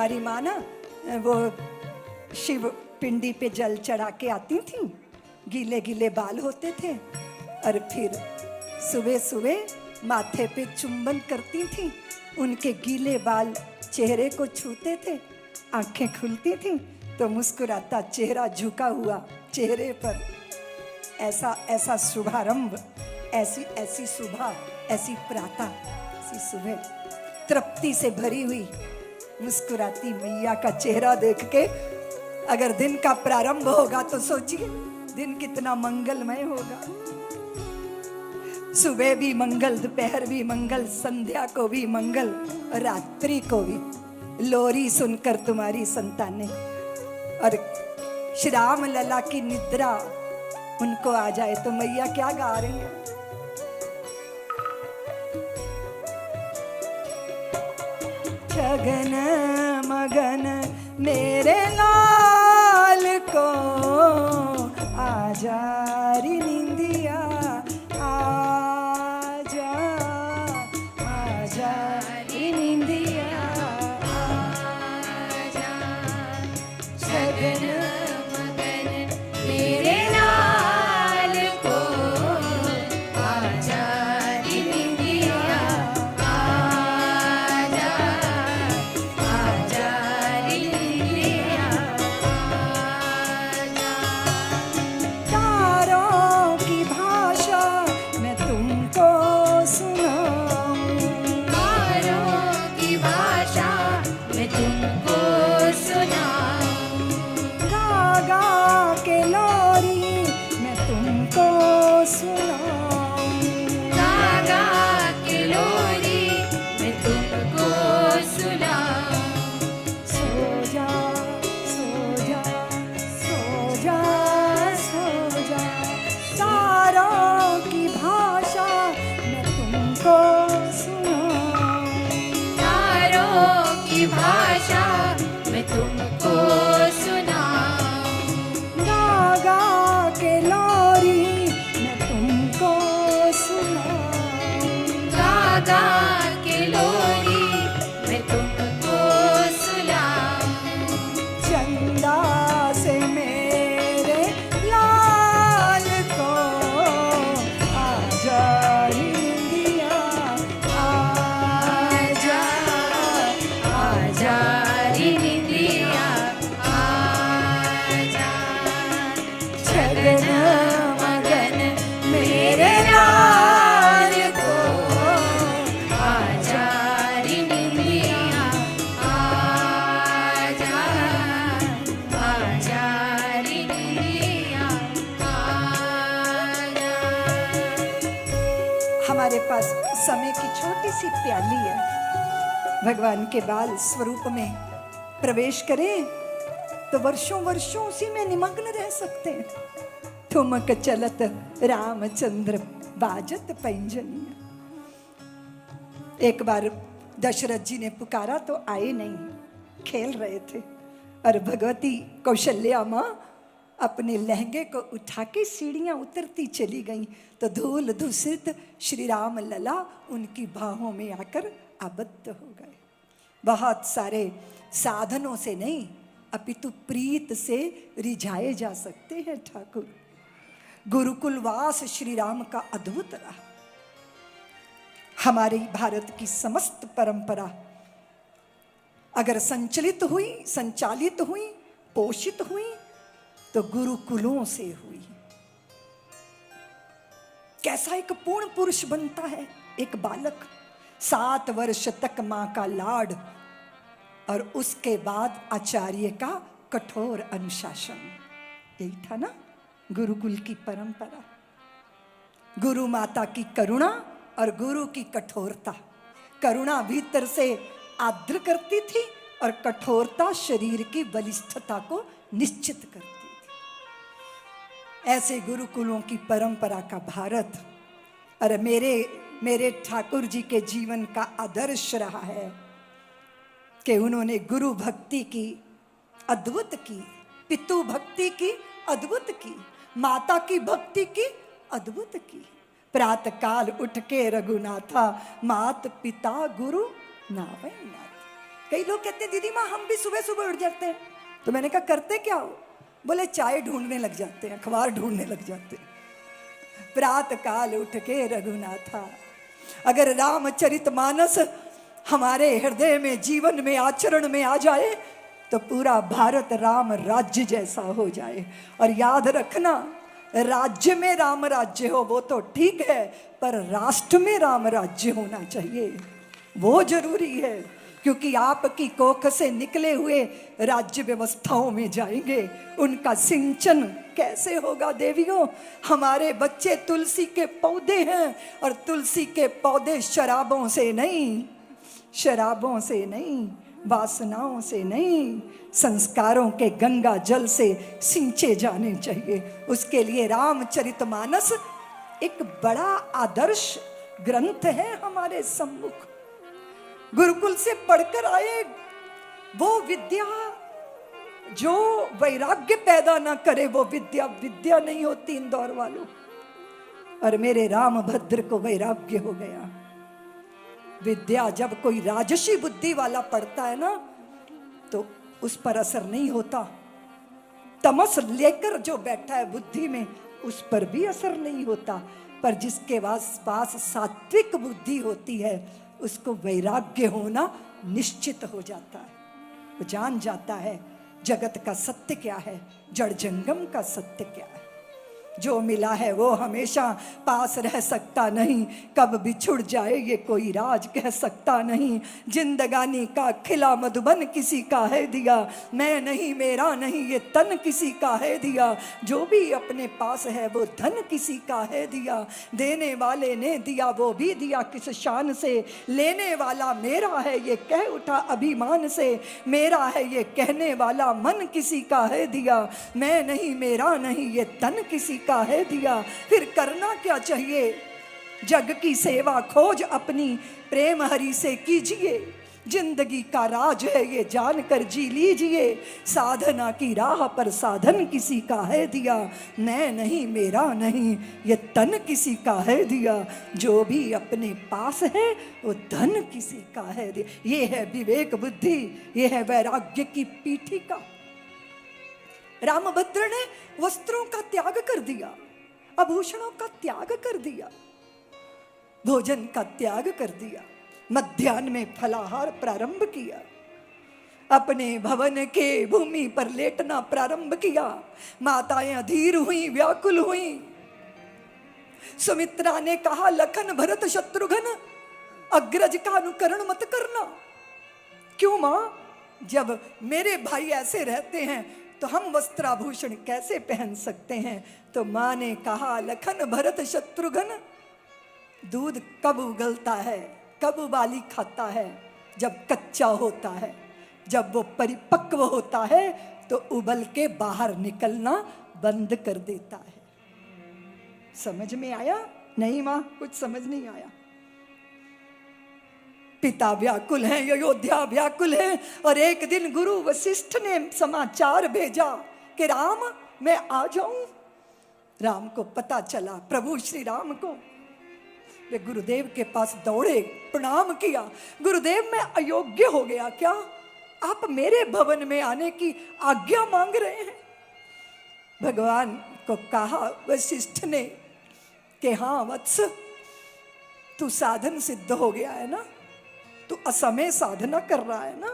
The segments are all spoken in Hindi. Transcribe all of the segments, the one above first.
हमारी माँ ना वो शिव पिंडी पे जल चढ़ा के आती थी, गीले गीले बाल होते थे, और फिर सुबह सुबह माथे पे चुंबन करती थी, उनके गीले बाल चेहरे को छूते थे, आंखें खुलती थी तो मुस्कुराता चेहरा झुका हुआ चेहरे पर, ऐसा ऐसा शुभारंभ, ऐसी ऐसी सुबह, ऐसी प्रातः, ऐसी सुबह तृप्ति से भरी हुई मुस्कुराती मैया का चेहरा देख के अगर दिन का प्रारंभ होगा तो सोचिए दिन कितना मंगलमय होगा। सुबह भी मंगल, दोपहर भी मंगल, संध्या को भी मंगल, रात्रि को भी लोरी सुनकर तुम्हारी संतानें, और श्री राम लला की निद्रा उनको आ जाए तो मैया क्या गा रही है। छगन मगन मेरे लाल को आजा री निंदिया, आजा आजा री निंदिया, आजा छगन मगन मेरे लाल को आजा री निंदिया, आजा आजा री निंदिया, आजा। तारों की भाषा मैं तुमको सुनाऊं, तारों की भाषा मैं तुमको सुनाऊं, गा गा के लोरी मैं तुमको सुनाऊं, गा गा के लोरी मैं तुमको सुनाऊं। सो जा सो जा सो जा सो जा, तारों की भाषा मैं तुमको सुनाऊं, तारों की भाषा मैं तुमको सुनाऊं, गा गा के लोरी मैं तुमको सुनाऊं, गा गा के लोरी मैं तुमको सुनाऊं। चंदा से मेरे लाल को आजा निंदिया, आजा आजा री निंदिया, आजा छगन मगन मेरे लाल को आजा री निंदिया, आजा आजा री निंदिया, आजा। हमारे पास समय की छोटी सी प्याली है, भगवान के बाल स्वरूप में प्रवेश करें तो वर्षों वर्षों उसी में निमग्न रह सकते हैं। ठुमक चलत रामचंद्र बाजत पैंजनिया। एक बार दशरथ जी ने पुकारा तो आए नहीं, खेल रहे थे, और भगवती कौशल्या माँ अपने लहंगे को उठा के सीढ़ियां उतरती चली गई तो धूल धूसित श्री राम लला उनकी बाहों में आकर आबद्ध हो गए। बहुत सारे साधनों से नहीं अपितु प्रीत से रिझाए जा सकते हैं ठाकुर। गुरुकुलवास श्री राम का अद्भुत रहा। हमारी भारत की समस्त परंपरा अगर संचालित हुई, पोषित हुई तो गुरुकुलों से हुई। कैसा एक पूर्ण पुरुष बनता है एक बालक, 7 वर्ष तक मां का लाड और उसके बाद आचार्य का कठोर अनुशासन। यही था ना गुरुकुल की परंपरा। गुरु माता की करुणा और गुरु की कठोरता। करुणा भीतर से आर्द्र करती थी और कठोरता शरीर की बलिष्ठता को निश्चित करती थी। ऐसे गुरुकुलों की परंपरा का भारत। और मेरे ठाकुर जी के जीवन का आदर्श रहा है कि उन्होंने गुरु भक्ति की अद्भुत की, पितु भक्ति की अद्भुत की, माता की भक्ति की अद्भुत की। प्रातः काल उठ के रघुनाथा, मात पिता गुरु नावै नाथ। कई लोग कहते हैं दीदी माँ हम भी सुबह सुबह उठ जाते हैं। तो मैंने कहा करते क्या हो? बोले चाय ढूंढने लग जाते हैं, अखबार ढूंढने लग जाते हैं। प्रात काल उठ के रघुनाथा, अगर रामचरितमानस हमारे हृदय में, जीवन में, आचरण में आ जाए तो पूरा भारत राम राज्य जैसा हो जाए। और याद रखना, राज्य में राम राज्य हो वो तो ठीक है, पर राष्ट्र में राम राज्य होना चाहिए, वो जरूरी है। क्योंकि आपकी कोख से निकले हुए राज्य व्यवस्थाओं में जाएंगे, उनका सिंचन कैसे होगा देवियों? हमारे बच्चे तुलसी के पौधे हैं, और तुलसी के पौधे शराबों से नहीं, शराबों से नहीं, वासनाओं से नहीं, संस्कारों के गंगा जल से सिंचे जाने चाहिए। उसके लिए रामचरितमानस एक बड़ा आदर्श ग्रंथ है हमारे सम्मुख। गुरुकुल से पढ़कर आए वो विद्या जो वैराग्य पैदा ना करे, वो विद्या विद्या नहीं होती इंदौर वालों। और मेरे रामभद्र को वैराग्य हो गया। विद्या जब कोई राजसी बुद्धि वाला पढ़ता है ना, तो उस पर असर नहीं होता। तमस लेकर जो बैठा है बुद्धि में, उस पर भी असर नहीं होता। पर जिसके पास सात्विक बुद्धि होती है, उसको वैराग्य होना निश्चित हो जाता है। वो जान जाता है जगत का सत्य क्या है, जड़ जंगम का सत्य क्या है। जो मिला है वो हमेशा पास रह सकता नहीं, कब बिछुड़ जाए ये कोई राज कह सकता नहीं। जिंदगानी का खिला मधुबन किसी का है दिया, मैं नहीं मेरा नहीं ये तन किसी का है दिया। जो भी अपने पास है वो धन किसी का है दिया, देने वाले ने दिया वो भी दिया किस शान से। लेने वाला मेरा है ये कह उठा अभिमान से, मेरा है ये कहने वाला मन किसी का है दिया। मैं नहीं मेरा नहीं ये तन किसी का है दिया। फिर करना क्या चाहिए? जग की सेवा खोज अपनी प्रेम हरि से कीजिए। जिंदगी का राज है ये जानकर जी लीजिए। साधना की राह पर साधन किसी का है दिया, मैं नहीं मेरा नहीं ये तन किसी का है दिया। जो भी अपने पास है वो धन किसी का है दिया। ये है विवेक बुद्धि, ये है वैराग्य की पीठिका। रामभद्र ने वस्त्रों का त्याग कर दिया, आभूषणों का त्याग कर दिया, भोजन का त्याग कर दिया, मध्याह्न में फलाहार प्रारंभ किया, अपने भवन के भूमि पर लेटना प्रारंभ किया। माताएं अधीर हुई, व्याकुल हुई। सुमित्रा ने कहा लखन भरत शत्रुघ्न अग्रज का अनुकरण मत करना। क्यों मां? जब मेरे भाई ऐसे रहते हैं तो हम वस्त्राभूषण कैसे पहन सकते हैं? तो मां ने कहा लखन भरत शत्रुघ्न, दूध कब उगलता है, कब उबाली खाता है? जब कच्चा होता है। जब वो परिपक्व होता है तो उबल के बाहर निकलना बंद कर देता है। समझ में आया? नहीं मां, कुछ समझ नहीं आया। पिता व्याकुल हैं, अयोध्या व्याकुल है। और एक दिन गुरु वशिष्ठ ने समाचार भेजा कि राम मैं आ जाऊं। राम को पता चला, प्रभु श्री राम को। वे गुरुदेव के पास दौड़े, प्रणाम किया। गुरुदेव मैं अयोग्य हो गया क्या? आप मेरे भवन में आने की आज्ञा मांग रहे हैं? भगवान को कहा वशिष्ठ ने कि हाँ वत्स, तू साधन सिद्ध हो गया है ना, तू असमय साधना कर रहा है ना।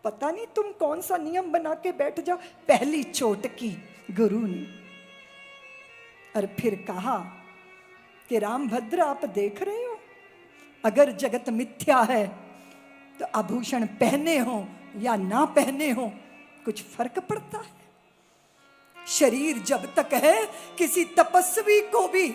पता नहीं तुम कौन सा नियम बना के बैठ जाओ। पहली चोट की गुरु ने। और फिर कहा कि रामभद्र आप देख रहे हो, अगर जगत मिथ्या है तो आभूषण पहने हो या ना पहने हो कुछ फर्क पड़ता है? शरीर जब तक है, किसी तपस्वी को भी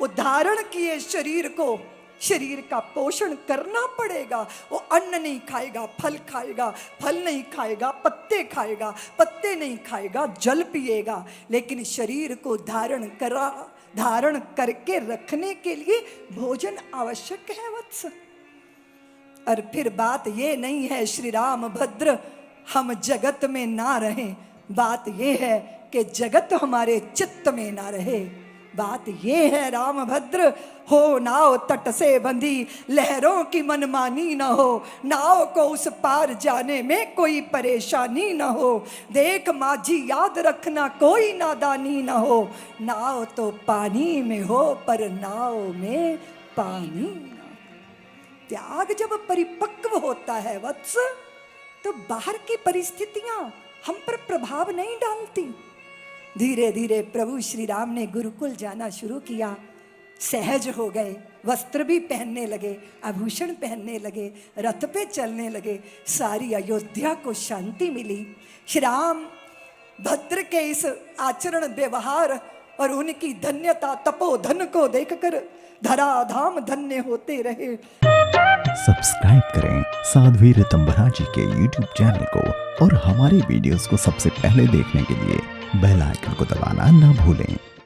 उदाहरण किए शरीर को, शरीर का पोषण करना पड़ेगा। वो अन्न नहीं खाएगा फल खाएगा, फल नहीं खाएगा पत्ते खाएगा, पत्ते नहीं खाएगा जल पिएगा। लेकिन शरीर को धारण करके रखने के लिए भोजन आवश्यक है वत्स। और फिर बात ये नहीं है श्री रामभद्र हम जगत में ना रहें, बात ये है कि जगत हमारे चित्त में ना रहे। बात ये है रामभद्र, हो नाव तट से बंधी, लहरों की मनमानी न हो, नाव को उस पार जाने में कोई परेशानी न हो। देख माझी याद रखना कोई नादानी न हो, नाव तो पानी में हो पर नाव में पानी न हो। त्याग जब परिपक्व होता है वत्स, तो बाहर की परिस्थितियां हम पर प्रभाव नहीं डालती। धीरे धीरे प्रभु श्री राम ने गुरुकुल जाना शुरू किया, सहज हो गए, वस्त्र भी पहनने लगे, आभूषण पहनने लगे, रथ पे चलने लगे, सारी अयोध्या को शांति मिली। श्री राम भद्र के इस आचरण व्यवहार और उनकी धन्यता तपोधन को देखकर धराधाम धन्य होते रहे। सब्सक्राइब करें साध्वी ऋतंभरा जी के YouTube चैनल को और हमारी वीडियोस को सबसे पहले देखने के लिए बेल आइकन को दबाना ना भूलें।